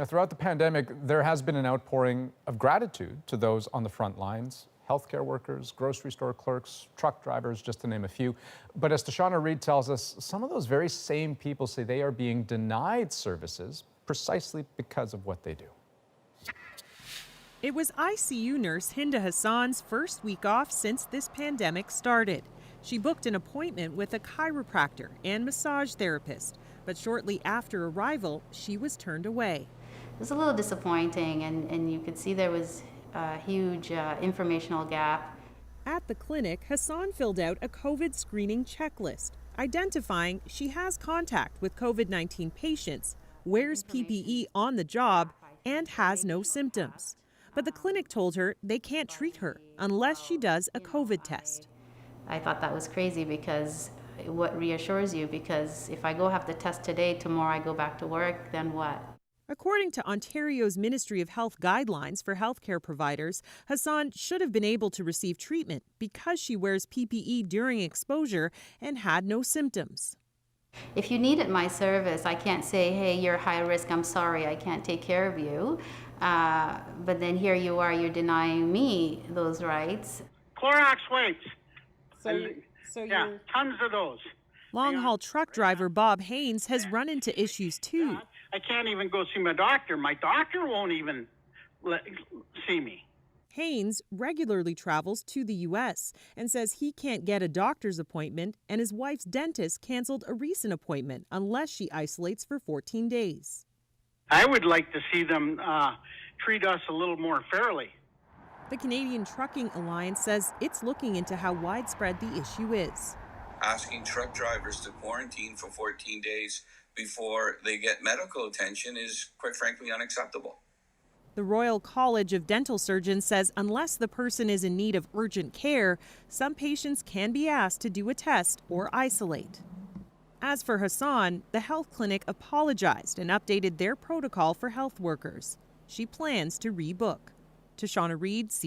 Now, throughout the pandemic, there has been an outpouring of gratitude to those on the front lines. Healthcare workers, grocery store clerks, truck drivers, just to name a few. But as Tashana Reed tells us, some of those very same people say they are being denied services precisely because of what they do. It was ICU nurse Hinda Hassan's first week off since this pandemic started. She booked an appointment with a chiropractor and massage therapist, but shortly after arrival, she was turned away. It was a little disappointing, and you could see there was a huge informational gap. At the clinic, Hassan filled out a COVID screening checklist, identifying she has contact with COVID-19 patients, wears PPE on the job, and has no symptoms. But the clinic told her they can't treat her unless she does a COVID test. I thought that was crazy because what reassures you? Because if I go have the test today, tomorrow I go back to work, then what? According to Ontario's Ministry of Health guidelines for healthcare providers, Hassan should have been able to receive treatment because she wears PPE during exposure and had no symptoms. If you needed my service, I can't say, hey, you're high risk, I'm sorry, I can't take care of you. But then here you are, you're denying me those rights. Clorox wipes. Yeah, tons of those. Long-haul truck driver Bob Haynes has run into issues too. I can't even go see my doctor. My doctor won't even see me. Haynes regularly travels to the U.S. and says he can't get a doctor's appointment, and his wife's dentist canceled a recent appointment unless she isolates for 14 days. I would like to see them treat us a little more fairly. The Canadian Trucking Alliance says it's looking into how widespread the issue is. Asking truck drivers to quarantine for 14 days before they get medical attention is, quite frankly, unacceptable. The Royal College of Dental Surgeons says unless the person is in need of urgent care, some patients can be asked to do a test or isolate. As for Hassan, the health clinic apologized and updated their protocol for health workers. She plans to rebook. Tashana Reed,